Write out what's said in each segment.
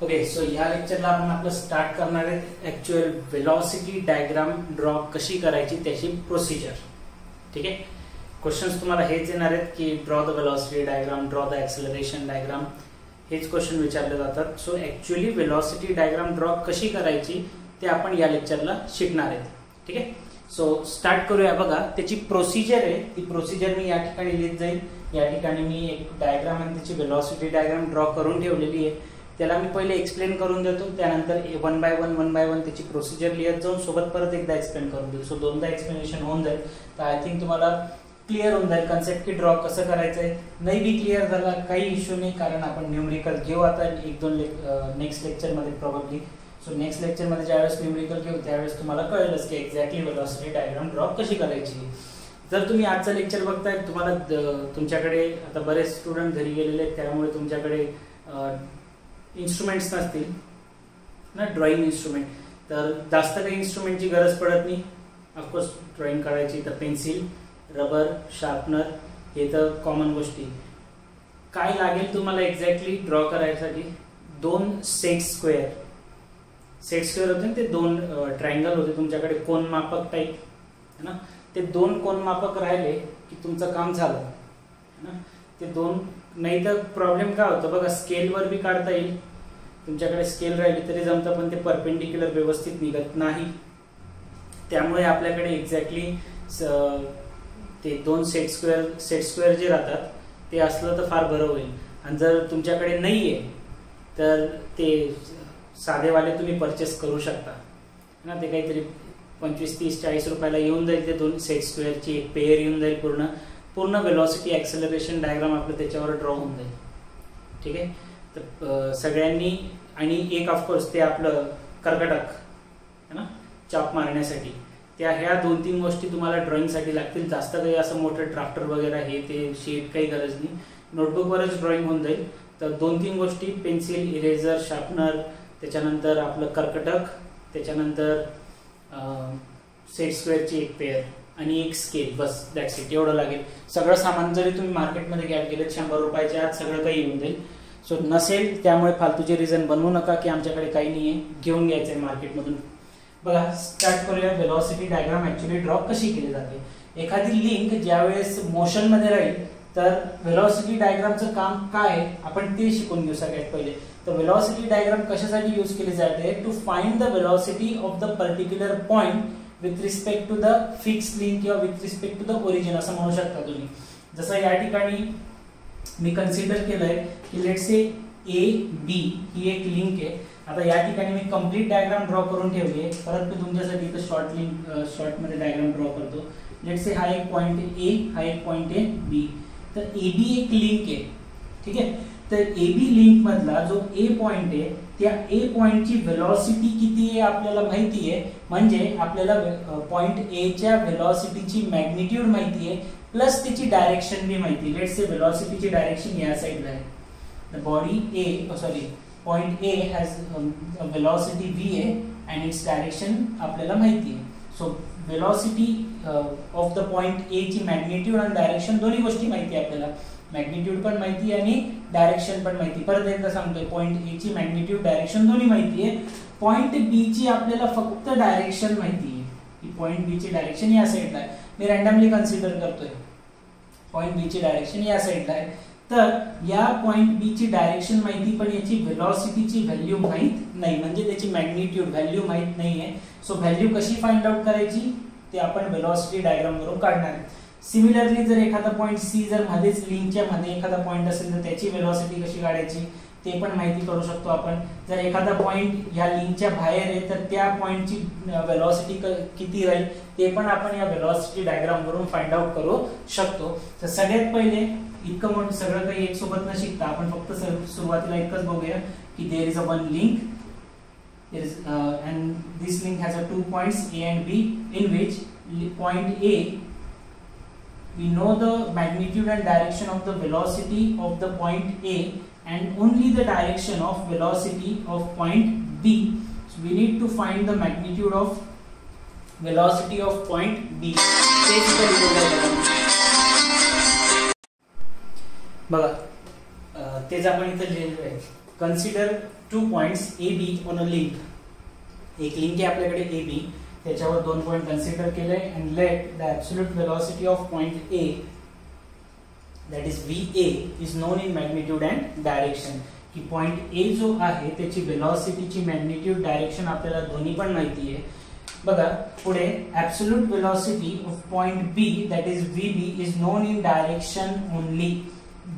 Okay, so या लेक्चरला आपण आपलं स्टार्ट करणार आहे ऍक्च्युअल वेलॉसिटी डायग्राम ड्रॉ कशी करायची त्याची प्रोसिजर. ठीक आहे. क्वेश्चन्स तुम्हाला हेच येणार आहेत की draw the velocity diagram, draw the acceleration diagram, हेच क्वेश्चन विचारले जातात. So actually velocity diagram draw कशी करायची ते आपण या लेक्चरला शिकणार आहेत. ठीक आहे. सो स्टार्ट करूया. बघा, त्याची प्रोसिजर आहे, ती प्रोसिजर मी या ठिकाणी लिहित जाईल. या ठिकाणी मी एक डायग्राम आणि त्याची वेलॉसिटी डायग्राम ड्रॉ करून ठेवलेली आहे. त्याला मी पहिले एक्सप्लेन करून देतो, त्यानंतर वन बाय वन त्याची प्रोसिजर लिहित जाऊन सोबत परत एकदा एक्सप्लेन करून देतो. सो दोनदा एक्सप्लेनेशन होऊन जाईल. तर आय थिंक तुम्हाला क्लिअर होऊन जाईल कन्सेप्ट की ड्रॉ कसं करायचंय. नाही बी क्लिअर झाला काही इश्यू नाही, कारण आपण न्यूमरिकल घेऊ आता एक दोन नेक्स्ट लेक्चरमध्ये प्रॉब्ली. सो नेक्स्ट लेक्चरमध्ये ज्यावेळेस न्यूमरिकल घेऊ त्यावेळेस तुम्हाला कळेलच की एक्झॅक्टली वेलॉसिटी डायग्राम ड्रॉ कशी करायची. जर तुम्ही आजचा लेक्चर बघताय, तुम्हाला तुमच्याकडे आता बरेच स्टुडंट घरी गेलेले आहेत, त्यामुळे तुमच्याकडे इन्स्ट्रुमेंट्स नसतील ना, ड्रॉइंग इन्स्ट्रुमेंट, तर जास्त काही इन्स्ट्रुमेंटची गरज पडत नाही. ऑफकोर्स ड्रॉइंग काढायची तर पेन्सिल, रबर, शार्पनर हे तर कॉमन गोष्टी. काय लागेल तुम्हाला एक्झॅक्टली ड्रॉ करायसाठी? दोन सेट स्क्वेअर होते ना, ते दोन ट्रायंगल होते तुमच्याकडे, कोन मापक टाईप है ना. ते दोन कोन मापक राहिले की तुमचं काम झालं है ना. ते दोन, नाही तर प्रॉब्लेम काय होतं बघा, स्केलवर बी काढता येईल, तुमच्याकडे स्केल राहिली तरी जमतं, पण ते परपेंडिक्युलर व्यवस्थित निघत नाही. त्यामुळे आपल्याकडे एक्झॅक्टली ते दोन सेट स्क्वेअर जे राहतात ते असलं तर फार बरं होईल. आणि जर तुमच्याकडे नाहीये तर ते साधेवाले तुम्ही परचेस करू शकता ना. ते काहीतरी 25, 30, 40 रुपयाला येऊन जाईल. ते दोन सेट स्क्वेअरची एक पेअर येऊन जाईल. पूर्ण वेलॉसिटी एक्सेलरेशन डायग्राम आपलं त्याच्यावर ड्रॉ होऊन जाईल. ठीक आहे. तर सगळ्यांनी, आणि एक ऑफकोर्स ते आपलं कर्कटक है ना, चाप मारण्यासाठी. ह्या 2-3 गोष्टी तुम्हाला ड्रॉइंगसाठी लागतील. जास्त काही असं मोठं ड्राफ्टर वगैरे हे ते शीट काही गरज नाही, नोटबुकवरच ड्रॉइंग होऊन जाईल. तर 2-3 गोष्टी, पेन्सिल, इरेझर, शार्पनर, त्याच्यानंतर आपलं कर्कटक, त्याच्यानंतर सेट स्क्वेअरची एक पेअर आणि एक स्केल, बस दॅट्स इट. एवढं लागेल. सगळं सामान जरी तुम्ही मार्केटमध्ये घ्यायला गेले 100 रुपयाच्या आत सगळं काही येऊन जाईल. सो नसेल त्यामुळे फालतूचे रिझन बनवू नका की आमच्याकडे काही नाहीये, घेऊन घ्यायचंय मार्केटमधून. बघा, स्टार्ट करूया. वेलॉसिटी डायग्राम ऍक्च्युअली ड्रॉ कशी केली जाते. एखादी लिंक ज्यावेळेस मोशन मध्ये राहील तर वेलॉसिटी डायग्रामचं काम काय आपण ते शिकून घेऊ सगळ्यात पहिले. तर वेलॉसिटी डायग्राम कशासाठी यूज केली जाते? To find the velocity of the particular point with respect to the fix link किंवा with respect to the origin असं म्हणू शकता तुम्ही. जसं या ठिकाणी मी कन्सिडर केलंय की लेट्स से AB ही एक लिंक आहे. आता या ठिकाणी मी कंप्लीट डायग्राम ड्रॉ करून ठेवली आहे. परत मी तुमच्यासाठी इथं शॉर्ट मध्ये डायग्राम ड्रॉ करतो. लेट्स से हा एक पॉइंट आहे A, हा एक पॉइंट आहे B. तर AB एक लिंक आहे. ठीक आहे. तर AB लिंक मधला जो A पॉइंट आहे त्या A पॉइंटची वेलॉसिटी किती आहे आपल्याला माहिती आहे. म्हणजे आपल्याला पॉइंट A च्या वेलॉसिटीची मॅग्निट्यूड माहिती आहे, प्लस त्याची डायरेक्शन बी माहिती आहे. लेट्स से वेलॉसिटीची डायरेक्शन या साइडला आहे. The body point A has a velocity VA and its direction आपल्याला माहिती आहे. So velocity of the point A ची मॅग्निट्यूड आणि डायरेक्शन दोन्ही गोष्टी माहिती आहे आपल्याला. मॅग्निट्यूड पण माहिती आहे आणि डायरेक्शन पण माहिती. परत एकदा सांगतोय, पॉइंट A ची मॅग्निट्यूड, डायरेक्शन दोन्ही माहिती आहे. पॉइंट B ची आपल्याला फक्त डायरेक्शन माहिती आहे की पॉइंट B ची डायरेक्शन या साइडला आहे. मी रॅन्डमली कन्सिडर करतोय पॉइंट B ची डायरेक्शन या साइडला आहे. तर या पॉइंट B ची डायरेक्शन माहिती, पण याची वेलॉसिटीची व्हॅल्यू माहित नाही, म्हणजे त्याची मॅग्निट्यूड व्हॅल्यू माहित नाहीये. सो व्हॅल्यू कशी फाइंड आउट करायची ते आपण वेलॉसिटी डायग्राम वरून काढणार आहे. सिमिलरली जर एखादा पॉइंट C जर मध्येच लिंकच्या मध्ये एखादा पॉइंट असेल तर त्याची वेलॉसिटी कशी काढायची ते पण माहिती करू शकतो आपण. जर एखादा पॉइंट या लिंकच्या बाहेर आहे तर त्या पॉइंटची वेलॉसिटी किती राहील ते पण आपण या वेलॉसिटी डायग्राम वरून फाइंड आउट करू शकतो. तर सगळ्यात पहिले इतकं मोठं सगळं काही एक सोबत न शिकता आपण फक्त सुरुवातीला एकच बघूया की there is a one link, there is and this link has a 2 points A and B, in which point A we know the magnitude and direction of the velocity of the point A and only the direction of velocity of point B. So we need to find the magnitude of velocity of point B. बघा, तेच आपण इथे लिहिलेलं आहे. Consider 2 points A be on a link. एक link आहे आपल्याकडे A B, त्याच्यावर 2 पॉइंट कन्सिडर केले and let the absolute velocity of point A that is VA is known in magnitude and direction. की पॉइंट ए जो आहे त्याची वेलोसिटीची magnitude direction आपल्याला दोन्ही पण माहिती आहे. बघा पुढे absolute velocity of point B that is VB is known in direction only.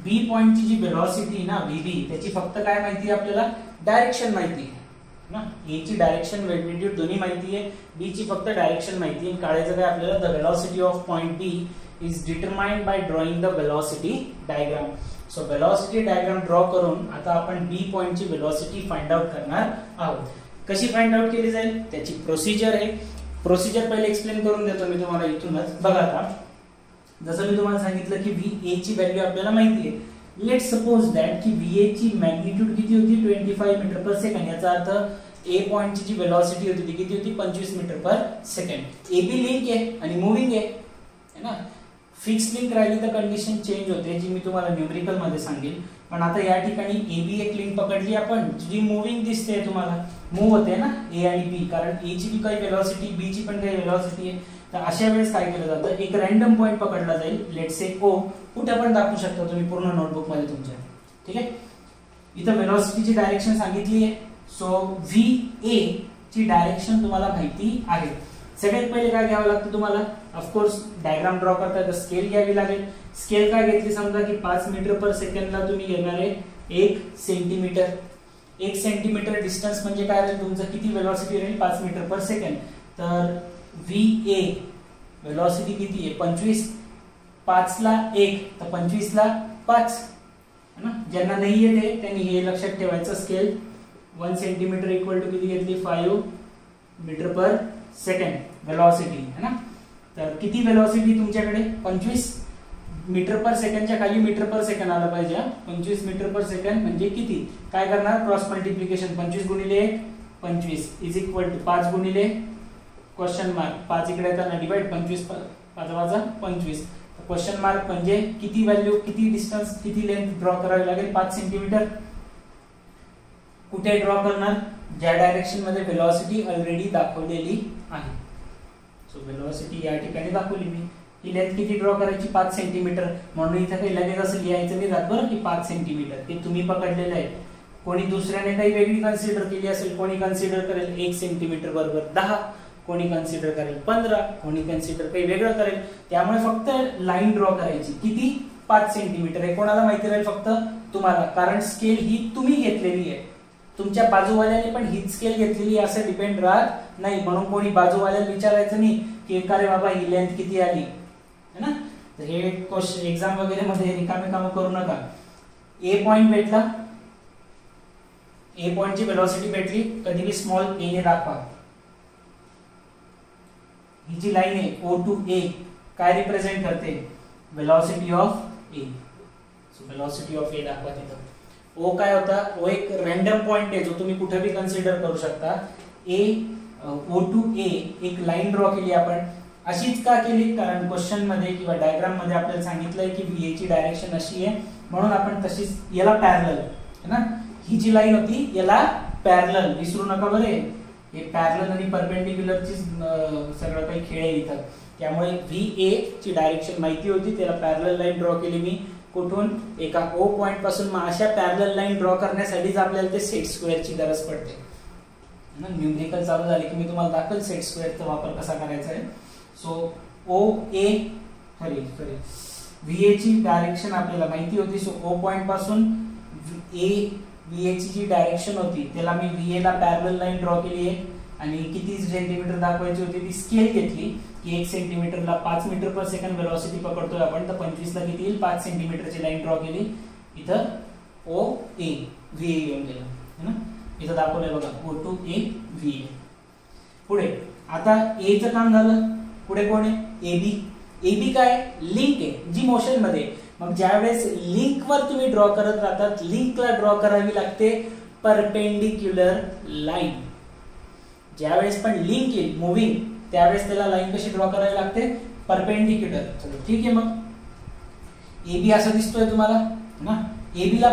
B पॉइंटची जी वेलोसिटी ना VB त्याची फक्त काय माहिती आहे आपल्याला, डायरेक्शन माहिती आहे ना. ए ची डायरेक्शन मॅग्निट्यूड दोन्ही माहिती आहे, बी ची फक्त डायरेक्शन माहिती आहे. काढायचं काय आपल्याला, the velocity of point B is determined by drawing the velocity diagram. So velocity diagram draw करून आता आपण बी पॉइंटची वेलोसिटी फाइंड आउट करणार आहोत. कशी फाइंड आउट केली जाईल त्याची प्रोसिजर आहे. प्रोसिजर पहिले एक्सप्लेन करून देतो मी तुम्हाला इथूनच. बघा आता जसं मी तुम्हाला सांगितलं की VA ची व्हॅल्यू आपल्याला माहिती आहे. लेट सपोज दॅट की VA ची मॅग्निट्यूड किती होती, 25 मीटर पर सेकंड. याचा अर्थ ए पॉइंटची जी वेलोसिटी होती ती किती होती, 25 metre per second. AB link आहे आणि मूव्हिंग आहे ना. फिक्स लिंक राहिली तर कंडिशन चेंज होते, जी मी तुम्हाला न्यूमेरिकल मध्ये सांगेल. पण आता या ठिकाणी AB एक लिंक पकडली आपण, जी मूव्हिंग दिसते तुम्हाला, मूव्ह होते ना A आणि B, कारण A ची भी काही वेलोसिटी, B ची पण काही वेलोसिटी आहे. तर अशा वेळेस काय केलं जातं, एक रॅन्डम पॉइंट पकडला जाईल, लेट से O. कुठे पण दाखवू शकता तुम्ही पूर्ण नोटबुक मध्ये तुमच्या. ठीक आहे, इथं वेलोसिटीची डायरेक्शन सांगितली आहे. सो VA ची डायरेक्शन तुम्हाला माहिती आहे. सगळ्यात पहिले काय घ्यावं लागतं तुम्हाला, ऑफकोर्स डायग्राम ड्रॉ करता तर स्केल घ्यावी लागेल. स्केल काय घेतली, समजा की 5 मीटर पर सेकंडला तुम्ही घेणार आहे 1 सेंटीमीटर. 1 सेंटीमीटर डिस्टन्स म्हणजे काय राहील तुमचं, किती वेलोसिटी राहील, 5 मीटर पर सेकंड. तर VA वेलोसिटी किती आहे, 25. 5 ला 1 तर 25 ला 5 है ना. ज्यांना नाही येते त्यांनी हे लक्षात ठेवायचं, स्केल 1 सेंटीमीटर इक्वल टू किती घेतली, 5 मीटर पर सेकंड वेलोसिटी है ना. तर किती वेलोसिटी तुमच्याकडे, 25 मीटर पर सेकंडच्या खाली मीटर पर सेकंड आलं पाहिजे. 25 मीटर पर सेकंड म्हणजे किती, काय करणार, क्रॉस मल्टिप्लिकेशन. 25 गुणिले 1 25 इज इक्वल टू 5 गुणिले क्वेश्चन मार्क, 5 इकडे येताना डिवाइड, 25 5 वाजा 25. क्वेश्चन मार्क म्हणजे किती व्हॅल्यू, किती डिस्टन्स, किती लेंथ ड्रॉ करावी लागेल, 5 सेंटीमीटर. कुठे ड्रॉ करणार, ज्या डायरेक्शन मध्ये वेलोसिटी ऑलरेडी दाखवलेली आहे. सो वेलोसिटी या ठिकाणी दाखवली मी. ही लेंथ किती ड्रॉ करायची, 5 सेंटीमीटर. म्हणून इथे काही लगेच असं लिहायचं नाही जात बरं की 5 सेंटीमीटर, ते तुम्ही पकडलेलं आहे. कोणी दुसऱ्याने काही वेगळी कन्सिडर केली असेल, कोणी कन्सिडर करेल 1 सेंटीमीटर बरोबर 10, कोणी कन्सिडर करेल 15, कोणी कन्सिडर काही वेगळं करेल. त्यामुळे फक्त लाईन ड्रॉ करायची, किती, 5 सेंटीमीटर. हे कोणाला माहिती राहील, फक्त तुम्हाला, कारण स्केल ही तुम्ही घेतलेली आहे. तुमच्या बाजूवाल्याने पण हीच स्केल घेतलेली असं डिपेंड राहत नाही. म्हणून कोणी बाजूवाल्याला विचारायचं नाही की का रे बाबा ही लेंथ किती आली है ना. तर हे क्वेश्चन एक्झाम वगैरे मध्ये रिकामे काम करू नका. ए पॉइंट भेटला, ए पॉइंटची वेलोसिटी भेटली, कधी भी स्मॉल ए ने दाखवा. ही जी लाईन आहे O to A काय रिप्रेझेंट करते, velocity of A. So velocity of A दाखवा तिथं. O काय होता, O एक रॅन्डम पॉइंट आहे जो तुम्ही कुठे भी कन्सिडर करू शकता. O to A एक लाईन ड्रॉ केली आपण. अशीच का केली, कारण क्वेश्चन मध्ये किंवा डायग्राम मध्ये आपल्याला सांगितलंय की VA ची डायरेक्शन अशी आहे, म्हणून आपण तशीच याला पॅरलल है ना. ही जी लाईन होती याला पॅरलल, विसरू नका बरे. हे पॅरलल आणि परपेंडिक्युलरची सगळं काही खेळ आहे इथं. त्यामुळे VA ची डायरेक्शन माहिती होती, त्याला पॅरलल लाईन ड्रॉ केली मी. कुठून, एका O पॉइंट पासून. मग अशा पॅरलल लाईन ड्रॉ करण्यासाठीच आपल्याला ते सेट स्क्वेअरची गरज पडते ना. न्यूमेरिकल चालू झाले की मी तुम्हाला दाखवेल सेट स्क्वेअरचा वापर कसा करायचा आहे. सो VA ची डायरेक्शन आपल्याला माहिती होती. सो O पॉइंट पासून VA ची जी डायरेक्शन होती त्याला मी VA ला पॅरलल लाईन ड्रॉ केली आहे. आणि किती सेंटीमीटर दाखवायची होती, ती स्केल घेतली की 1 सेंटीमीटरला 5 मीटर पर सेकंड वेलोसिटी पकडतोय आपण. तर 25 ला किती येईल, 5 सेंटीमीटरची लाईन ड्रॉ केली. इथं OA VA येऊन गेलं है ना. इथं दाखवलंय बघा O to A VA. पुढे आता A चं काम झालं. पुढे कोण आहे, AB काय, लिंक आहे जी मोशन मध्ये. मग ज्यावेळेस लिंक वर तुम्ही ड्रॉ करत राहतात, लिंकला ड्रॉ करावी लागते परपेंडिक्युलर लाईन. ज्यावेळेस पण लिंक येईल मूव्हिंग, त्यावेळेस त्याला लाईन कशी ड्रॉ करावी लागते, परपेंडिक्युलर. चलो ठीक आहे, मग AB असं दिसतोय तुम्हाला ना. AB ला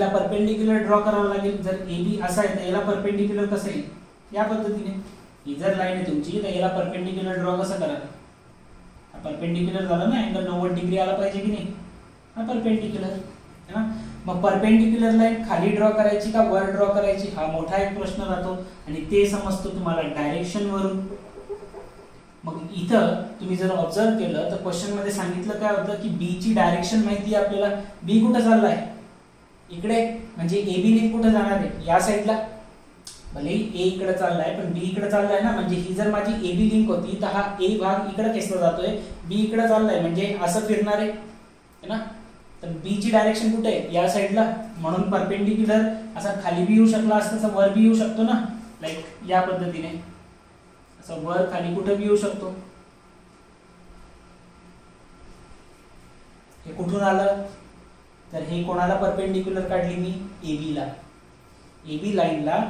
परपेंडिक्युलर ड्रॉ करावं लागेल. जर AB असा आहे तर याला परपेंडिक्युलर कसं येईल, या पद्धतीने. ही जर लाईन आहे तुमची तर याला परपेंडिक्युलर ड्रॉ कसं करा, परपेंडिक्युलर झालं ना, अँगल 90 डिग्री आला पाहिजे की नाही, हा परपेंडिक्युलर है ना. मग परपेंडिक्युलर लाईन खाली ड्रॉ करायची का वर ड्रॉ करायची, हा मोठा एक प्रश्न राहतो आणि ते समजतो तुम्हाला डायरेक्शन वरून. मग इथं तुम्ही जर ऑब्झर्व केलं तर क्वेश्चन मध्ये सांगितलं काय होतं की बी ची डायरेक्शन माहिती आहे आपल्याला. बी कुठं चाललाय, इकडे, म्हणजे एबी लिंक कुठं जाणार आहे, या साईडला. भले ए इकडे चाललाय पण बी इकडे चाललाय ना, म्हणजे ही जर माझी एबी लिंक होती तर हा ए भाग इकडे खेचला जातोय, बी इकडे चाललाय म्हणजे असं फिरणार आहे ना. तर बी ची डायरेक्शन कुठे आहे, या साईडला. म्हणून परपेंडिक्युलर असा खाली बी येऊ शकला असता, वर बी येऊ शकतो ना, लाईक या पद्धतीने असं वर खाली कुठे बी येऊ शकतो. हे कुठून आलं, तर हे कोणाला परपेंडिक्युलर काढली मी, एबी ला. एबी लाईनला,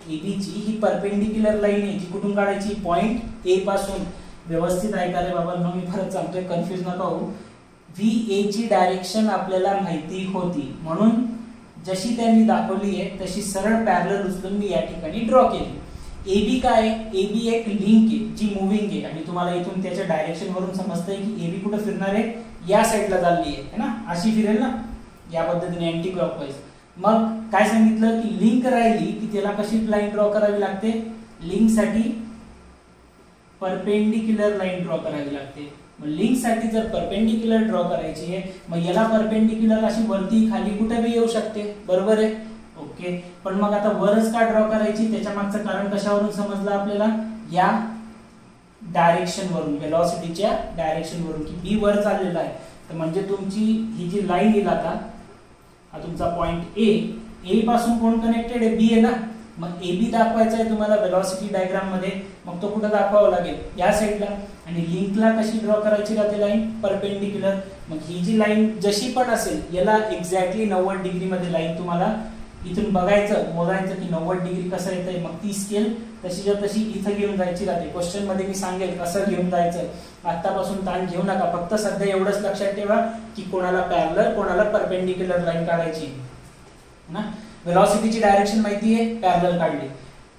एबी ची ही परपेंडिक्युलर लाईन आहे, जी कुठून काढायची, पॉइंट ए पासून. व्यवस्थित ऐका रे बाबा, मी परत सांगतोय, कन्फ्युज नका होऊ. VA ची डायरेक्शन आपल्याला माहिती होती म्हणून जशी त्यांनी दाखवली आहे तशी सरळ पॅरलल उचलून मी या ठिकाणी ड्रॉ केली. AB काय आहे, AB एक लिंक आहे जी मूव्हिंग आहे आणि तुम्हाला इथून त्याच्या डायरेक्शन वरून समजतंय की AB कुठे फिरणार आहे, या साईडला चालली आहे ना, अशी फिरेल ना, या पद्धतीने अँटी क्लॉकवाईज. मग काय सांगितलं की लिंक राहिली की त्याला कशी लाईन ड्रॉ करावी लागते, लिंक साठी परपेंडिक्युलर लाईन ड्रॉ करावी लागते. मग लिंक साठी जर परपेंडिक्युलर ड्रॉ करायची आहे, मग याला परपेंडिक्युलर अशी वरती खाली कुठे बी येऊ शकते, बरोबर आहे, ओके. पण मग आता वरच का ड्रॉ करायची, त्याच्या मागचं कारण कशावरून समजलं आपल्याला, या डायरेक्शन वरून, वेलॉसिटीच्या डायरेक्शन वरून, की बी वर चाललेला आहे. तर म्हणजे तुमची ही जी लाईन येईल आता, हा तुमचा पॉइंट ए पासून कोण कनेक्टेड आहे, बी आहे ना. मग AB दाखवायचा आहे तुम्हाला वेलॉसिटी डायग्राम मध्ये, मग तो कुठे दाखवावा लागेल, या साईडला. आणि लिंकला कशी ड्रॉ करायची का ती लाईन, परपेंडिक्युलर. मग ही जी लाईन जशी पण असेल याला एक्झॅक्टली 90 डिग्री मध्ये लाईन तुम्हाला इथून बघायचं, मोजायचं की 90 डिग्री कसं येतंय. मग ती स्केल तशीच्या तशी इथं घेऊन जायची राहते. क्वेश्चन मध्ये मी सांगेल कसं घेऊन जायचं, आतापासून ताण घेऊ नका. फक्त सध्या एवढंच लक्षात ठेवा की कोणाला पॅरलल कोणाला परपेंडिक्युलर लाईन काढायची ना. वेलॉसिटीची डायरेक्शन माहिती आहे, पॅरलल काढली.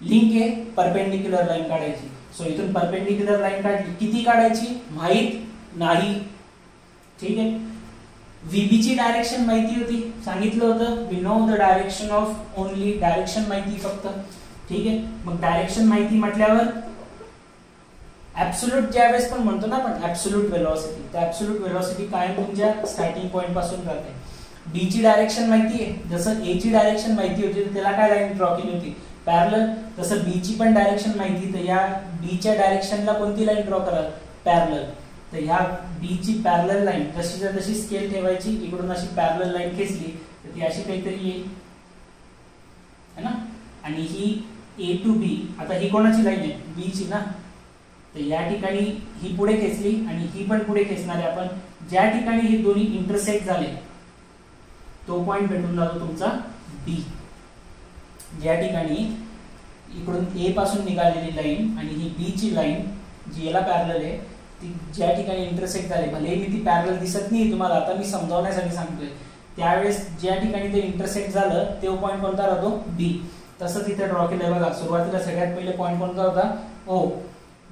लिंक आहे, परपेंडिक्युलर लाईन काढायची. सो इथून परपेंडिक्युलर लाईन काढली, किती काढायची माहित नाही, ठीक आहे. VB ची डायरेक्शन माहिती होती, सांगितलं होतं, we know the direction of only, direction माहिती फक्त, ठीक आहे. मग डायरेक्शन माहिती म्हटल्यावर ऍब्सोल्यूट ज्यावेळेस पण म्हणतो ना आपण ऍब्सोल्यूट वेलॉसिटी, तर ऍब्सोल्यूट वेलॉसिटी कायम तुमच्या स्टार्टिंग पॉइंट पासून राहते. B ची डायरेक्शन माहिती आहे, जसं A ची डायरेक्शन माहिती होती तर त्याला काय लाईन ड्रॉ केली होती, पॅरलल. तसं B ची पण डायरेक्शन माहिती, तर या B च्या डायरेक्शनला कोणती लाईन ड्रॉ कराल, पॅरलल. तर ह्या B ची पॅरलल लाईन जशीच्या तशी स्केल ठेवायची, इकडून अशी पॅरलल लाईन खेचली तर ती अशी काहीतरी येईल है ना. आणि ही A to B, आता ही कोणाची लाईन आहे, B ची ना. तर या ठिकाणी ही पुढे खेचली आणि ही पण पुढे खेचणार आहे आपण. ज्या ठिकाणी हे दोन्ही इंटरसेक्ट झाले तो पॉइंट भेटून जातो तुमचा B. ज्या ठिकाणी इकडून A पासून निघालेली लाईन आणि ही B ची लाईन जी याला पॅरलल आहे, ती ज्या ठिकाणी इंटरसेक्ट झाले, भले मी ती पॅरलल दिसत नाही तुम्हाला, आता मी समजावण्यासाठी सांगतोय, त्यावेळेस ज्या ठिकाणी ते इंटरसेक्ट झालं तो पॉइंट कोणता राहतो, B. तसं तिथे ड्रॉ केलंय बघा. सुरुवातीला सगळ्यात पहिले पॉइंट कोणता होता, O.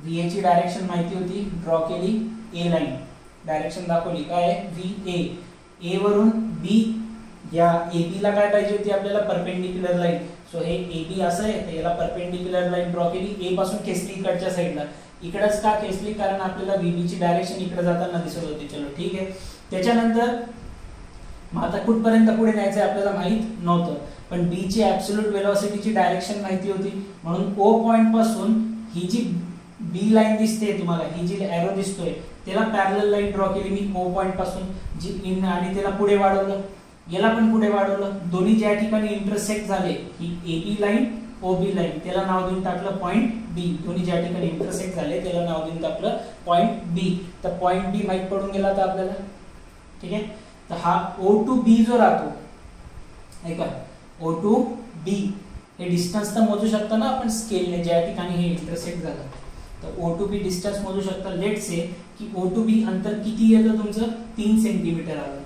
VA ची डायरेक्शन माहिती होती, ड्रॉ केली, A लाईन डायरेक्शन दाखवली, काय VA. A वरून B, या AB ला काय पाहिजे होती आपल्याला, परपेंडिक्युलर लाईन. सो हे AB असं आहे, तर याला परपेंडिक्युलर लाईन ड्रॉ केली, A पासून खेचली इकडच्या साईडला. इकडेच का खेचली, कारण आपल्याला VB ची डायरेक्शन इकडे जाताना दिसत होती. चलो ठीक आहे. त्याच्यानंतर मग आता कुठपर्यंत पुढे न्यायचं आपल्याला माहित नव्हतं, पण B ची ऍब्सोल्यूट वेलॉसिटीची डायरेक्शन माहिती होती, म्हणून O पॉइंट पासून ही जी B लाईन दिसते तुम्हाला, ही जी एरो दिसतोय, त्याला पॅरलल लाईन ड्रॉ केली मी O पॉइंट पासून, जी इन, आणि त्याला पुढे वाढवलं, याला पण पुढे वाढवलं. दोन्ही ज्या ठिकाणी इंटरसेक्ट झाले, ही AB लाईन OB लाईन, त्याला नाव देऊन टाकलं पॉइंट B. दोन्ही ज्या ठिकाणी इंटरसेक्ट झाले त्याला नाव देऊन टाकलं पॉइंट B. तर पॉइंट B माहित पडून गेला आता आपल्याला, ठीक आहे. तर हा O to B जो राहतो, ऐका, O to B हे डिस्टन्स तर मोजू शकता ना आपण स्केलने, ज्या ठिकाणी हे इंटरसेक्ट झालं. तर O to B डिस्टन्स मोजू शकता. लेट से की O to B अंतर किती येतं तुमचं, 3 सेंटीमीटर आलं.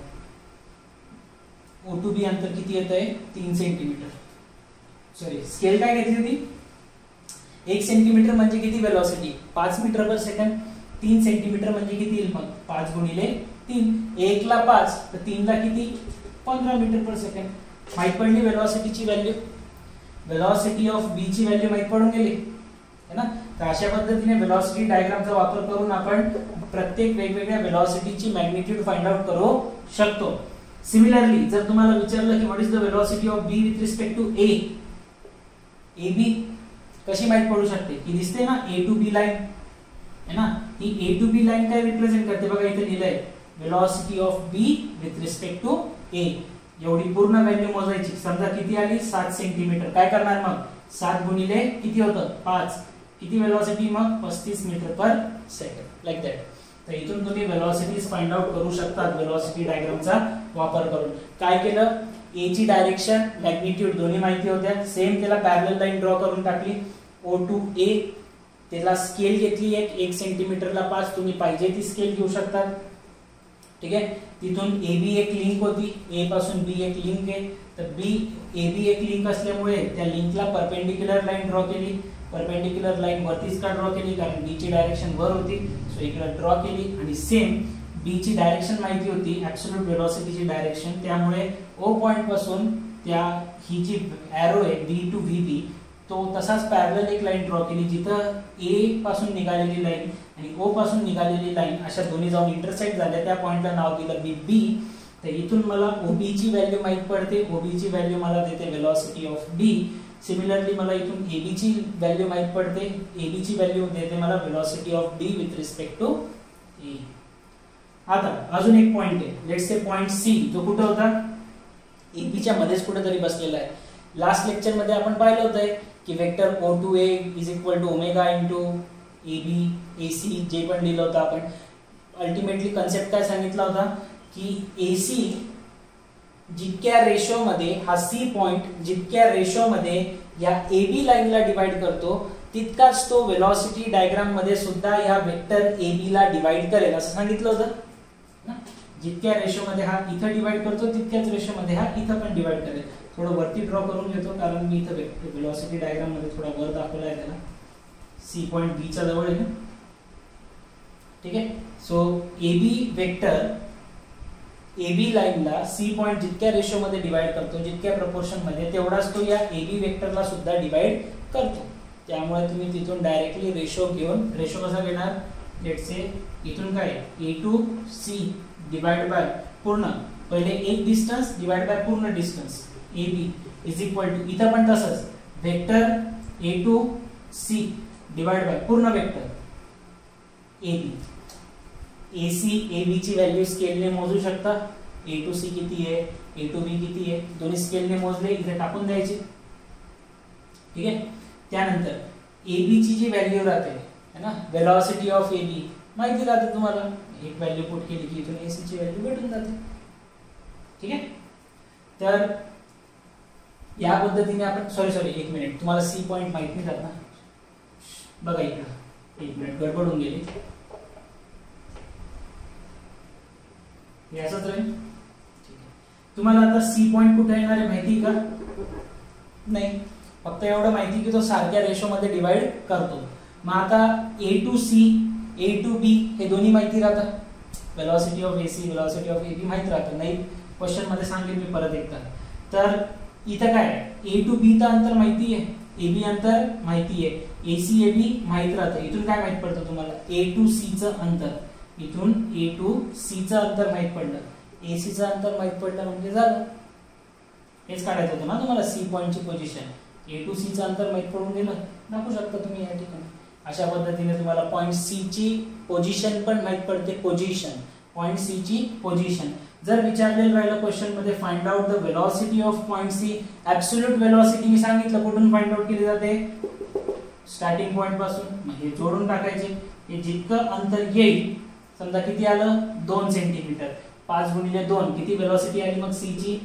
O to B अंतर किती येत आहे 3 सेंटीमीटर. सॉरी स्केल काय घेतली होती 1 सेंटीमीटर म्हणजे किती velocity 5 metre per second. 3 centimetre म्हणजे किती येईल मग 5 गुणिले 3. 1 ला 5 तर 3 ला किती 15 मीटर पर सेकंड. माहित पडली वेलोसिटीची व्हॅल्यू. वेलोसिटी ऑफ बी ची व्हॅल्यू माहित पडून गेली है ना. तर अशा पद्धतीने वेलोसिटी डायग्रामचा वापर करून आपण प्रत्येक वेगवेगळ्या वेलोसिटीची मॅग्निट्यूड फाइंड आउट करू शकतो. सिमिलरली जर तुम्हाला विचारलं की what is the velocity of B with respect to A, A B कशी माहित पडू शकते की दिसते ना ए टू बी लाईन है ना. ही ए टू बी लाईन काय रिप्रेझेंट करते बघा इथे लिहिलंय velocity of B with respect to A. एवढी पूर्ण व्हॅल्यू मोजायची. समजा किती आली 7 सेंटीमीटर. काय करणार मग 7 गुणिले किती होतं 5. किती वेलोसिटी मग 35 metre per second like that. तर इथून तुम्ही वेलोसिटीज फाइंड आउट करू शकता वेलोसिटी डायग्रामचा वापर करून. काय केलं ए ची डायरेक्शन मॅग्निट्यूड दोन्ही माहिती होत्या. सेम त्याला पॅरलल लाईन ड्रॉ करून टाकली O टू A. त्याला स्केल घेतली 1 सेंटीमीटरला 5. तुम्ही पाहिजे ती स्केल घेऊ शकता. ठीक आहे. तिथून AB एक लिंक होती. A पासून B एक लिंक आहे. तर AB एक लिंक असल्यामुळे त्या लिंकला परपेंडिक्युलर लाईन ड्रॉ केली. परपेंडिक्युलर लाईन वरतीच का ड्रॉ केली कारण B ची डायरेक्शन वर होती. सो इकडे ड्रॉ केली आणि सेम B ची डायरेक्शन माहिती होती ऍब्सोल्यूट वेलोसिटीची डायरेक्शन. त्यामुळे O पॉइंट पासून त्या ही जी एरो आहे B टू VB तो तसाच पॅरलल एक लाईन ड्रॉ केली जिथं A पासून निघालेली लाईन आणि O पासून निघालेली लाईन अशा दोन्ही जाऊन इंटरसेक्ट झाल्या. त्या पॉइंटला नाव दिलं BB. तर इथून मला OB ची व्हॅल्यू माहित पडते. OB ची व्हॅल्यू मला देते वेलोसिटी ऑफ B. सिमिलरली मला इथून AB ची व्हॅल्यू माहित पडते. AB ची व्हॅल्यू देते मला velocity of D with respect to A. आता अजून एक पॉइंट आहे. लेट्स से पॉइंट C जो कुठे होता AB च्या मध्येच कुठेतरी बसलेला आहे. लास्ट लेक्चर मध्ये आपण पाहिलं होतं की vector O to A is equal to omega into AB AC जे पण लिहिलं होतं आपण. अल्टिमेटली कन्सेप्ट काय सांगितला होता की AC जितक्या रेशो मध्ये हा C पॉइंट जितक्या रेशो मध्ये या AB लाईनला डिवाइड करतो तितकाच तो वेलोसिटी डायग्राम मध्ये सुद्धा या वेक्टर AB ला डिवाइड करेल असं सांगितलं होतं ना. जितक्या रेशो मध्ये हा इथं डिवाइड करतो तितक्याच रेशो मध्ये हा इथं पण डिवाइड करेल. थोडं वरती ड्रॉ करून घेतो कारण मी इथं वेलोसिटी डायग्राम मध्ये थोडा वर दाखवला आहे त्याला. C पॉइंट B च्या जवळ आहे. ठीक आहे. सो AB वेक्टर AB लाईनला C पॉइंट जितक्या रेशो मध्ये डिवाइड करतो जितक्या प्रपोर्शन मध्ये तेवढाच तो या AB वेक्टरला सुद्धा डिवाइड करतो. त्यामुळे तुम्ही तिथून डायरेक्टली रेशो घेऊन रेशो कसा घेणार लेट्स से इथून काय A to C divide by पूर्ण पहिले एक डिस्टन्स डिवाइड बाय पूर्ण distance AB is equal to इथं पण तसंच vector A to C divide by पूर्ण वेक्टर AB. AC AB ची व्हॅल्यू स्केलने मोजू शकता. A टू C किती आहे A टू B किती आहे दोन्ही स्केलने मोजले इथे टाकून द्यायचे. ठीक आहे. त्यानंतर AB ची जी व्हॅल्यू राहते है ना वेलोसिटी ऑफ AB माहिती राहते तुम्हाला. एक व्हॅल्यू पुट केली की इथून AC ची व्हॅल्यू भेटून जाते. ठीक आहे. तर या पद्धतीने आपण सॉरी एक मिनिट तुम्हाला C पॉइंट माहित नाही राहत ना. बघा इकडे एक मिनिट गडबड होऊन गेली. याचाच राहील. ठीक आहे. तुम्हाला आता C पॉइंट कुठे येणार आहे माहिती का नाही. फक्त एवढं माहिती की तो सारख्या रेशो मध्ये डिवाइड करतो. मग आता A to C A to B हे दोन्ही माहिती राहतं. Velocity of AC velocity of AB माहित राहतं. नाही क्वेश्चन मध्ये सांगेन मी परत एकदा. तर इथं काय A टू B चं अंतर माहिती आहे AB अंतर माहिती आहे AC AB माहित राहतं. इथून काय माहित पडतं तुम्हाला A टू C चं अंतर. इथून A टू C चं अंतर माहित पडलं AC चं अंतर माहित पडलं म्हणजे झालं. हेच काढायचं होतं ना तुम्हाला C पॉइंटची पोझिशन. A टू C चं अंतर माहित पडून गेलं दाखवू शकता तुम्ही या ठिकाणी. अशा पद्धतीने तुम्हाला पॉइंट C ची पोझिशन पण माहित पडते. पोझिशन पॉइंट C ची पोझिशन जर विचारलेलं राहिलं क्वेश्चन मध्ये find out the velocity of point C. Absolute velocity मी सांगितलं कुठून फाइंड आउट केली जाते स्टार्टिंग पॉइंट पासून. हे जोडून टाकायचे. हे जितकं अंतर येईल समजा किती आलं 2 सेंटीमीटर 5 गुणिले 2 किती वेलोसिटी आली मग C ची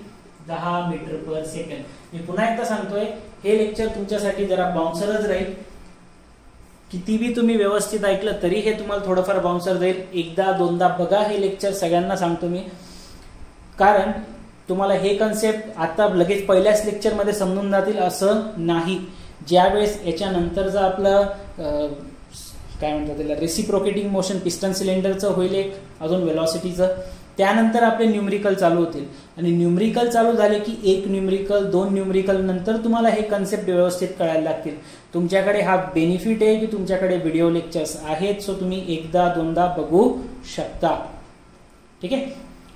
10 मीटर पर सेकंड. मी पुन्हा एकदा सांगतोय हे लेक्चर तुमच्यासाठी जरा बाउन्सरच राहील. किती भी तुम्ही व्यवस्थित ऐकलं तरी हे तुम्हाला थोडंफार बाउन्सर जाईल. एकदा दोनदा बघा हे लेक्चर सगळ्यांना सांगतो मी. कारण तुम्हाला हे कन्सेप्ट आता लगेच पहिल्याच लेक्चरमध्ये समजून जातील असं नाही. ज्यावेळेस याच्यानंतरचं आपलं काय म्हणतात त्याला रेसिप्रोकेटिंग मोशन पिस्टन सिलेंडरचं होईल एक, अजून वेलॉसिटीचं, त्यानंतर आपले न्यूमरिकल चालू होतील. आणि न्यूमरिकल चालू झाले की एक न्यूमरिकल, दोन न्यूमरिकल नंतर तुम्हाला हे कन्सेप्ट व्यवस्थित कळायला लागतील. तुमच्याकडे हा बेनिफिट आहे की तुमच्याकडे व्हिडिओ लेक्चर्स आहेत, सो तुम्ही एकदा दोनदा बघू शकता. ठीक आहे.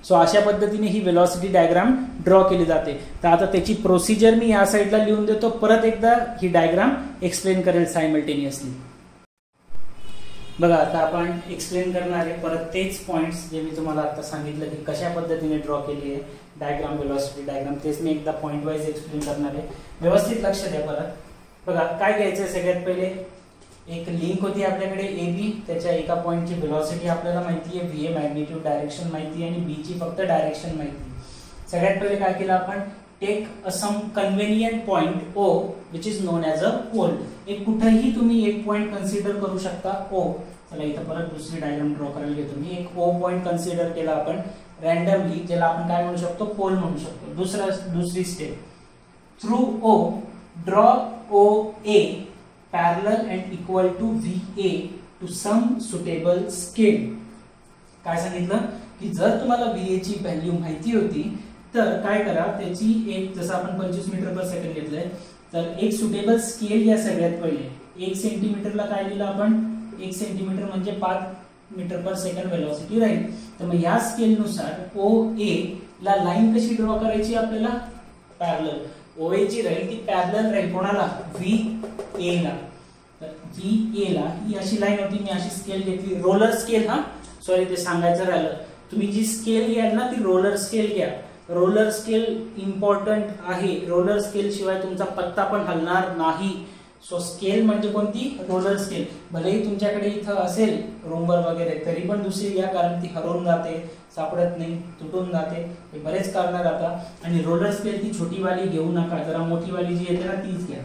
सो अशा पद्धतीने ही वेलॉसिटी डायग्राम ड्रॉ केली जाते. तर आता त्याची प्रोसिजर मी या साईडला लिहून देतो, परत एकदा ही डायग्राम एक्सप्लेन करेल सायमल्टेनियसली. बघा आता आपण एक्सप्लेन करणार आहे परत तेच पॉइंट्स जे मी तुम्हाला आता सांगितलं की कशा पद्धतीने ड्रॉ केली आहे डायग्राम, वेलॉसिटी डायग्राम, तेच मी एकदा पॉइंट वाईज एक्सप्लेन करणार आहे. व्यवस्थित लक्ष द्या. परत बघा काय घ्यायचं. सगळ्यात पहिले एक लिंक होती आपल्याकडे AB, त्याच्या एका पॉइंटची वेलॉसिटी आपल्याला माहिती आहे, VA मॅग्निट्यूड डायरेक्शन माहिती आहे आणि B ची फक्त डायरेक्शन माहिती. सगळ्यात पहिले काय केलं आपण, take a some convenient point O which is known as a pole. एक कुठेही तुम्ही एक पॉइंट कन्सिडर करू शकता O. चला इथं परत दुसरी डायग्राम ड्रॉ करायला घेतो मी. एक O पॉइंट कन्सिडर केला आपण रॅन्डमली, ज्याला आपण काय म्हणू शकतो, पोल म्हणू शकतो. दुसरी step, through O draw OA parallel and equal to VA to some suitable scale. काय सांगितलं की जर तुम्हाला VA ची व्हॅल्यू माहिती होती तर काय करा, त्याची एक, जसं आपण 25 मीटर पर सेकंड घेतलंय, तर एक सुटेबल स्केल या सगळ्यात पहिले 1 सेंटीमीटरला काय लिहिलं आपण, 1 सेंटीमीटर म्हणजे 5 मीटर पर सेकंड वेलॉसिटी राहील. तर मग या स्केलनुसार OA ला लाईन कशी ड्रॉ करायची आपल्याला, पॅरलल. OA ची राहील ती पॅरलल राहील कोणाला, VA ला. तर VA ला ही अशी लाईन होती, मी अशी स्केल घेतली, रोलर स्केल. हा सॉरी ते सांगायचं राहिलं, तुम्ही जी स्केल घ्याल ना ती रोलर स्केल घ्या. रोलर स्केल इम्पॉर्टंट आहे, रोलर स्केल शिवाय तुमचा पत्ता पण हलणार नाही. सो स्केल म्हणजे कोणती, रोलर स्केल. भलेही तुमच्याकडे इथं असेल रोमबर वगैरे तरी पण दुसरी घ्या, कारण ती हरवून जाते, सापडत नाही, तुटून जाते, हे बरेच कारण राहतात. आणि रोलर स्केल ती छोटी वाली घेऊ नका, जरा मोठी वाली जी येते ना तीच घ्या.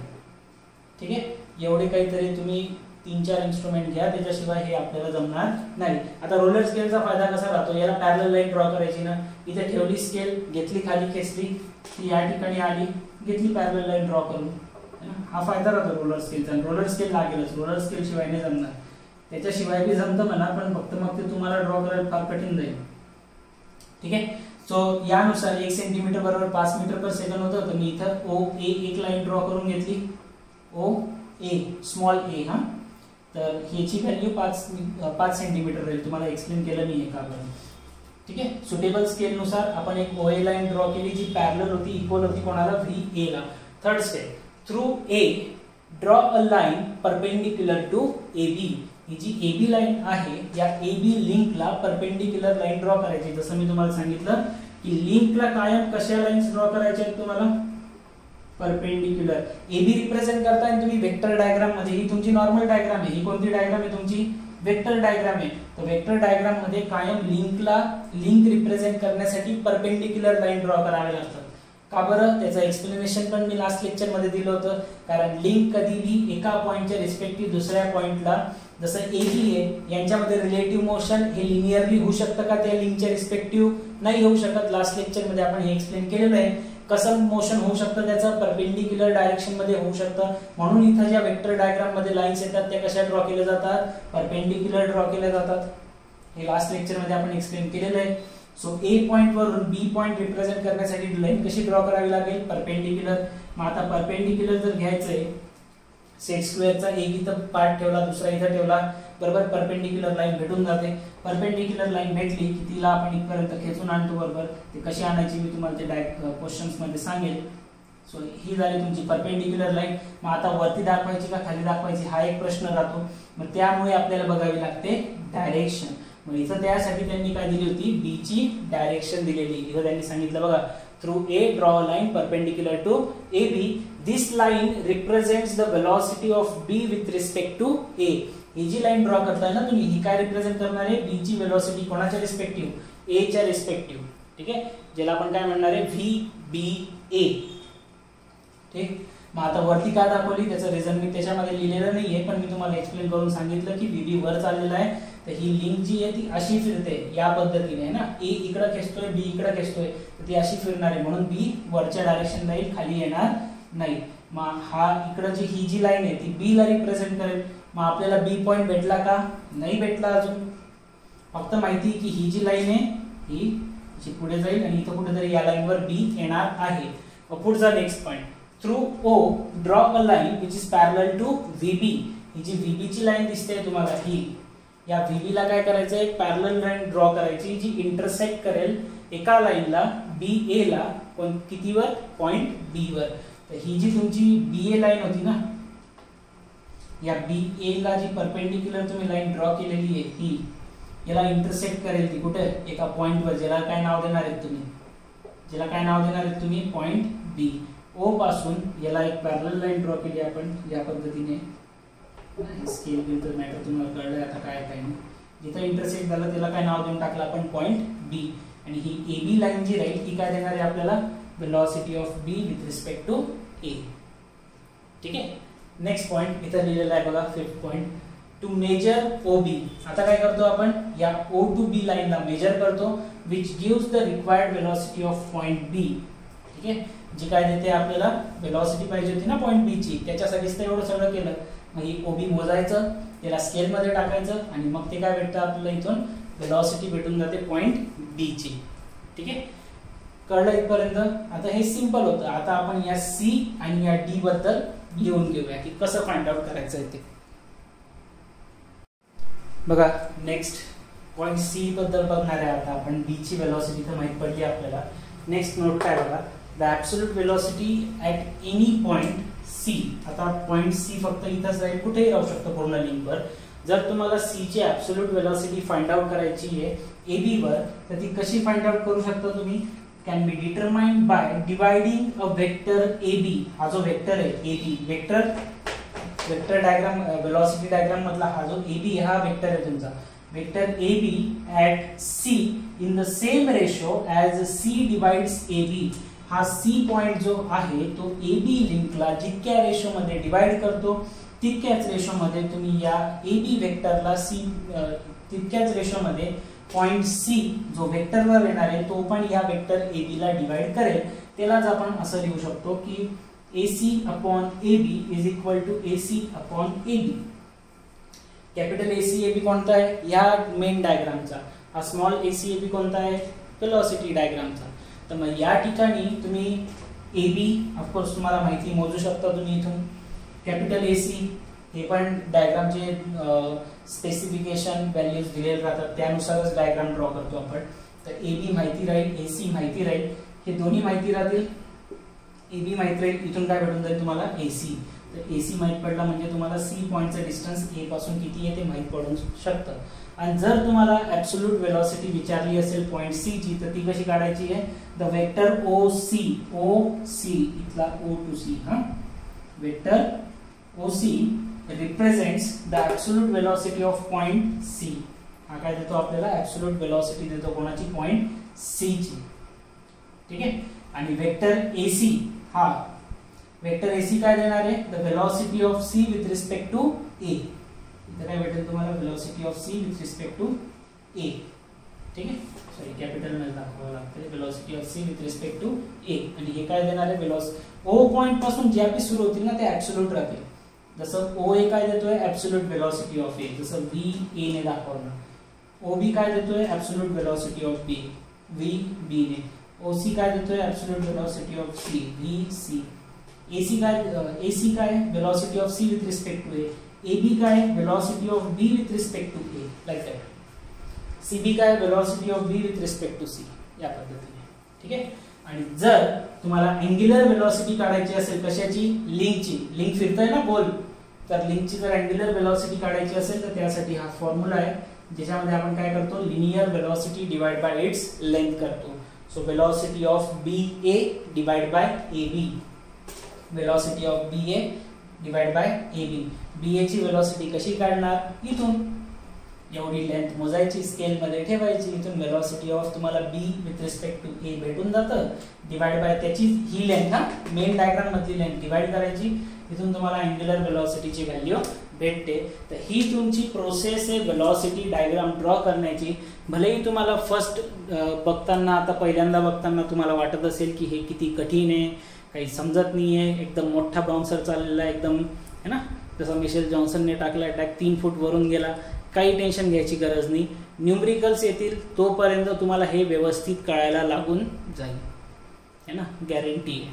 ठीक आहे. एवढे काहीतरी तुम्ही 3-4 इन्स्ट्रुमेंट घ्या, त्याच्याशिवाय हे आपल्याला जमणार नाही. आता रोलर स्केलचा फायदा कसा राहतो, याला पॅरलल लाईन ड्रॉ करायची ना, इथे ठेवली स्केल, घेतली खाली खेचली, ती या ठिकाणी आली, घेतली पॅरलल लाईन ड्रॉ करून. हा फायदा राहतो रोलर स्केलचा. रोलर स्केल लागेलच, रोलर स्केल शिवाय नाही जमणार. त्याच्याशिवाय बी जमतं म्हणा, पण फक्त मग ते तुम्हाला ड्रॉ करायला फार कठीण जाईल. ठीक आहे. सो यानुसार 1 सेंटीमीटर बरोबर 5 मीटर पर सेकंड होतं, तर मी इथं OA एक लाईन ड्रॉ करून घेतली, OA स्मॉल a. हा तर ह्याची व्हॅल्यू 5 सेंटीमीटर राहील, तुम्हाला एक्सप्लेन केलं मी हे कारण. ठीक आहे. सुटेबल स्केल नुसार आपण एक OA लाईन ड्रॉ केली जी पॅरलल होती, इक्वल होती कोणाला, VA ला. Third step, through A draw a line perpendicular to AB. ही जी AB लाईन आहे या AB लिंकला परपेंडिक्युलर लाईन ड्रॉ करायची. जसं मी तुम्हाला सांगितलं की लिंकला कायम कशा लाईन्स ड्रॉ करायच्या आहेत तुम्हाला, परपेंडिक्युलर. AB रिप्रेझेंट करताना तुम्ही वेक्टर डायग्राम मध्ये, ही तुमची नॉर्मल डायग्राम आहे, ही कोणती डायग्राम आहे तुमची, वेक्टर डायग्राम आहे. तर वेक्टर डायग्राम मध्ये कायम लिंक रिप्रेझेंट करण्यासाठी परपेंडिक्युलर लाईन ड्रॉ करावे लागतात. का बरं, त्याचं एक्सप्लेनेशन पण मी लास्ट लेक्चर मध्ये दिलं होतं. कारण लिंक कधीही एका पॉइंटच्या रिस्पेक्टिव्ह दुसऱ्या पॉइंटला, जसं AB आहे यांच्यामध्ये रिलेटिव्ह मोशन हे लिनियरली होऊ शकतं का, त्या लिंकच्या रिस्पेक्टिव्ह नाही होऊ शकत. लास्ट लेक्चर मध्ये आपण हे एक्सप्लेन केलेलं आहे. कसं मोशन होऊ शकतं त्याचं, परपेंडिक्युलर डायरेक्शन मध्ये होऊ शकतं. म्हणून इथं ज्या वेक्टर डायग्राम मध्ये लाईन्स येतात त्या कशा ड्रॉ केल्या जातात, परपेंडिक्युलर ड्रॉ केल्या जातात. हे लास्ट लेक्चर मध्ये आपण एक्सप्लेन केलेलं आहे. सो A पॉइंट वरून B पॉइंट रिप्रेझेंट करण्यासाठी लाईन कशी ड्रॉ करावी लागेल, परपेंडिक्युलर. मग आता परपेंडिक्युलर जर घ्यायचंय, सेट स्क्वेअरचा एक इथं पार्ट ठेवला, दुसरा इथं ठेवला, बरोबर परपेंडिक्युलर लाईन भेटून जाते. परपेंडिक्युलर लाईन भेटली की तिला आपण इथपर्यंत खेचून आणतो, बरोबर. ते कशी आणायची मी तुम्हाला ते क्वेश्चन्स मध्ये सांगेल. सो ही झाली तुमची परपेंडिक्युलर लाईन. मग आता वरती दाखवायची का खाली दाखवायची हा एक प्रश्न राहतो. मग त्यामुळे आपल्याला बघावी लागते डायरेक्शन. मग इथं त्यासाठी त्यांनी काय दिली होती, B ची डायरेक्शन दिलेली. इथं त्यांनी सांगितलं बघा, through A draw a line perpendicular to AB. This line represents the velocity of B with respect to A. ही जी लाईन ड्रॉ करताय ना तुम्ही, ही काय रिप्रेझेंट करणार आहे, B ची वेलोसिटी कोणाच्या रिस्पेक्टिव्ह, A च्या रिस्पेक्टिव्ह. ठीक आहे. ज्याला आपण काय म्हणणार आहे, VBA. ठीक. मग आता वरती काय दाखवली त्याचं रिझन मी त्याच्यामध्ये लिहिलेलं नाहीये, पण मी तुम्हाला एक्सप्लेन करून सांगितलं की VB वर चाललेला आहे, तर ही लिंक जी आहे ती अशी फिरते या पद्धतीने आहे ना, ए इकडे खेचतोय बी इकडे खेचतोय तर ती अशी फिरणार आहे, म्हणून बी वरच्या डायरेक्शनला येईल, खाली येणार नाही. मग हा इकडे जी ही जी लाईन आहे ती बी ला रिप्रेझेंट करेल. मग आपल्याला बी पॉइंट भेटला का? नाही भेटला अजून. फक्त माहिती की ही जी लाईन आहे ही जी पुढे जाईल आणि इथं कुठेतरी या लाईनवर बी येणार आहे. पुढचा next point, through O draw a line which is parallel to VB. ही जी व्हीबी ची लाईन दिसते तुम्हाला, ही या व्हीबी ला काय करायचं आहे, पॅरलल लाईन ड्रॉ करायची जी इंटरसेक्ट करेल एका लाईनला बी ए ला कितीवर, पॉइंट बी वर. तर ही जी तुमची बी ए लाईन होती ना, या बी ए ला जी परपेंडिक्युलर तुम्ही लाईन ड्रॉ केलेली आहे ही याला इंटरसेक्ट करेल ती कुठे, एका पॉइंट वर, ज्याला काय नाव देणार आहेत तुम्ही, ज्याला काय नाव देणार आहेत तुम्ही, पॉइंट बी. ओ पासून याला एक पॅरलल लाईन ड्रॉ केली आपण या पद्धतीने. स्केल बिल तर मॅटर तुम्हाला कळलंय आता काय काय नाही. जिथं इंटरसेक्ट झालं त्याला काय नाव देऊन टाकलं आपण, पॉइंट बी. आणि ही ए बी लाईन जी राहील ती काय देणार आहे आपल्याला, velocity of B with respect to A. ठीक आहे. नेक्स्ट पॉइंट इथं लिहिलेला आहे बघा, fifth point, to measure O B. आता काय करतो आपण, या ओ टू बी लाईनला मेजर करतो, which gives the required velocity of point B. ठीक आहे, जी काय देते आपल्याला वेलोसिटी पाहिजे होती ना पॉइंट बी ची, त्याच्यासाठीच तर एवढं सगळं केलं. मग ही ओ बी मोजायचं, त्याला स्केल मध्ये टाकायचं आणि मग ते काय भेटतं आपल्याला, इथून वेलोसिटी भेटून जाते पॉइंट बी ची. ठीक आहे, कळलं इथपर्यंत. आता हे सिंपल होतं. आता आपण या सी आणि या डी बद्दल लिहून घेऊया की कसं फाइंड आउट करायचं आहे ते. बघा नेक्स्ट पॉइंट सी बद्दल बघणार आहे आता आपण. बी ची वेलोसिटी तर माहित पडली आपल्याला. नेक्स्ट नोट काय बघा, the absolute velocity at any point C. आता पॉइंट सी फक्त इथंच राहील, कुठेही राहू शकतो पूर्ण लिंकवर. जर तुम्हाला सी ची ऍब्सोल्यूट वेलोसिटी फाइंड आउट करायची आहे ए बी वर, तर ती कशी फाइंड आउट करू शकता तुम्ही, can be determined by dividing a vector A B. हा जो वेक्टर आहे A B, vector diagram, velocity diagram मधला हा जो ए बी हा वेक्टर आहे तुमचा, vector A B at C in the same ratio as C divides A B. हा सी पॉइंट जो आहे तो ए बी लिंकला जितक्या रेशो मध्ये डिवाइड करतो तितक्याच रेशो मध्ये तुम्ही या ए बी वेक्टरला सी, तितक्याच रेशो मध्ये पॉइंट सी जो वेक्टरवर येणार आहे तो पण या वेक्टर ए बी ला डिवाइड करेल. त्यालाच आपण असं लिहू शकतो की AC upon AB is equal to AC upon AB. Capital AC AB कोणता आहे, या मेन डायग्रामचा. हा स्मॉल AC AB कोणता आहे, वेलोसिटी डायग्रामचा. तर मग या ठिकाणी तुम्ही AB ऑफकोर्स तुम्हाला माहिती मोजू शकता तुम्ही इथून. कॅपिटल AC हे पण डायग्रामचे स्पेसिफिकेशन व्हॅल्यूज दिलेले राहतात, त्यानुसारच डायग्राम ड्रॉ करतो आपण. तर AB माहिती राहील, AC माहिती राहील, हे दोन्ही माहिती राहतील. AB माहिती राहील, इथून काय भेटून जाईल तुम्हाला AC. तर AC माहित पडला म्हणजे तुम्हाला C पॉइंटचं डिस्टन्स A पासून किती आहे ते माहित पडू शकतं. आणि जर तुम्हाला ऍब्सोल्यूट वेलोसिटी विचारली असेल पॉइंट C ची, तर ती कशी काढायची आहे, द वेक्टर OC, इथला O to C, हा vector OC represents the absolute velocity of point C. हा काय देतो आपल्याला, ऍब्सोल्यूट वेलोसिटी देतो कोणाची, पॉइंट C ची. ठीक आहे. आणि वेक्टर AC, हा वेक्टर AC काय देणार आहे, the velocity of C with respect to A. इथे काय भेटेल तुम्हाला, velocity of C with respect to A. ठीक आहे, सॉरी कॅपिटल मध्ये दाखवावं लागतं, velocity of C with respect to A. आणि हे काय देणार आहे, वेलोसिटी O पॉइंट पासून जे आपली सुरू होतील ना ते ऍब्सोल्यूट राहतील. जसं OA काय देतोय, ऍब्सोल्यूट वेलोसिटी ऑफ A, जसं VA ने दाखवलं. OB काय देतोय, absolute velocity of B, VB ने. OC काय देतोय, absolute velocity of C, VC. AC काय velocity of C with respect to A. AB काय velocity of B with respect to A, like that. CB काय velocity of B with respect to C, या पद्धतीने. ठीक आहे. आणि जर तुम्हाला अँग्युलर वेलोसिटी काढायची असेल कशाची, लिंकची, लिंक फिरतंय ना गोल, तर लिंकची जर अँग्युलर वेलोसिटी काढायची असेल तर त्यासाठी हा फॉर्म्युला आहे, ज्याच्यामध्ये आपण काय करतो, linear velocity divide by its length करतो. So velocity of BA divide by AB, velocity of BA divide by AB. BA ची वेलोसिटी कशी काढणार, इथून एवढी लेंथ मोजायची, स्केल मध्ये ठेवायची, इथून वेलोसिटी ऑफ तुम्हाला B with respect to A भेटून जातं, डिवाइड बाय त्याची ही लेंथ, हा मेन डायग्राम मधली लेंथ डिवाइड करायची, इथून तुम्हाला अँग्युलर वेलोसिटीची व्हॅल्यू भेटते. तर ही तुमची प्रोसेस आहे वेलॉसिटी डायग्राम ड्रॉ करण्याची. भलेही तुम्हाला फर्स्ट बघताना, आता पहिल्यांदा बघताना तुम्हाला वाटत असेल की हे किती कठीण आहे, काही समजत नाही आहे, एकदम मोठा बाउन्सर चाललेला आहे एकदम, है ना, जसं मिशेल जॉन्सनने टाकला अटॅक 3 फूट वरून गेला. काही टेन्शन घ्यायची गरज नाही. न्यूमरिकल्स येतील तोपर्यंत तुम्हाला हे व्यवस्थित कळायला लागून जाईल, है ना, गॅरंटी आहे,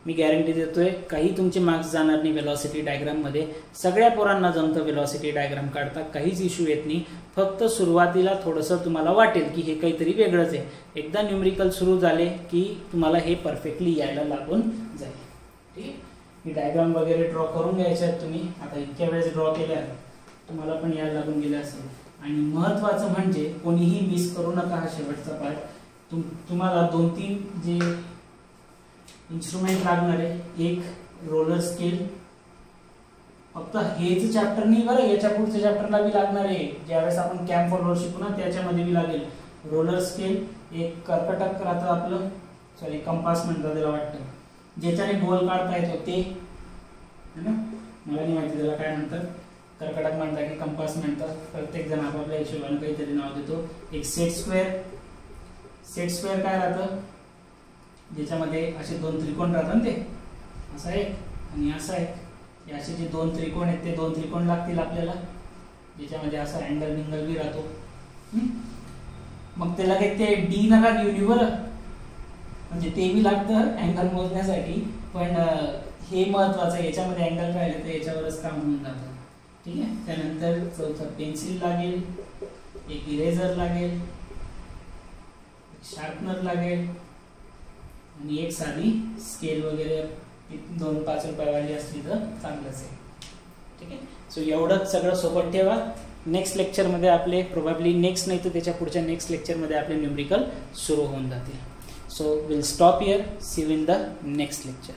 मी गॅरंटी देतोय. काही तुमचे मार्क्स जाणार नाही वेलॉसिटी डायग्राममध्ये. सगळ्या पोरांना जमतं वेलॉसिटी डायग्राम काढता, काहीच इश्यू येत नाही. फक्त सुरुवातीला थोडंसं तुम्हाला वाटेल की हे काहीतरी वेगळंच आहे. एकदा न्यूमरिकल सुरू झाले की तुम्हाला हे परफेक्टली यायला लागून जाईल. ठीक आहे, ही डायग्राम वगैरे ड्रॉ करून घ्यायचे आहेत तुम्ही. आता इतक्या वेळेस ड्रॉ केल्या तुम्हाला पण यायला लागून गेलं असेल. आणि महत्त्वाचं म्हणजे कोणीही मिस करू नका हा शेवटचा पार्ट. तुम्हाला 2-3 जे इन्स्ट्रुमेंट लागणार आहे. एक रोलर स्केल, फक्त हेच चॅप्टर नाही बरं, याच्या पुढच्या चॅप्टरला बी लागणार आहे. ज्यावेळेस आपण कॅम्प फॉलोअर शिकू ना त्याच्यामध्ये बी लागेल रोलर स्केल. एक कर्कटक राहतं आपलं, सॉरी कंपास म्हणतात त्याला वाटतं, ज्याच्याने गोल काढता येतो ते, है ना, मला नाही माहिती त्याला काय म्हणतात, कर्कटक म्हणतात की कंपास म्हणतात. प्रत्येक जण आपापल्या हिशोबाने काहीतरी नाव देतो. एक सेट स्क्वेअर. सेट स्क्वेअर काय राहतं, ज्याच्यामध्ये असे 2 त्रिकोण राहतात, ते असा एक आणि असा एक. असे जे 2 त्रिकोण आहेत ते 2 त्रिकोण लागतील आपल्याला, ज्याच्यामध्ये असा अँगल बिंगल बी राहतो. मग त्याला काही ते डी नका घेऊन बरं, म्हणजे ते बी लागतं अँगल मोजण्यासाठी, पण हे महत्वाचं आहे. याच्यामध्ये अँगल राहिले तर याच्यावरच काम होऊन जातं. ठीक आहे. त्यानंतर चौथं पेन्सिल लागेल, एक इरेझर लागेल, शार्पनर लागेल आणि एक साधी स्केल वगैरे 2-5 रुपयावाली असली तर चांगलंच आहे. ठीक आहे. सो एवढंच सगळं सोबत ठेवा. नेक्स्ट लेक्चरमध्ये आपले प्रोबॅबली नेक्स्ट नाही तर त्याच्या पुढच्या नेक्स्ट लेक्चरमध्ये आपले न्यूमरिकल सुरू होऊन जातील. So will stop here. See you in the next lecture.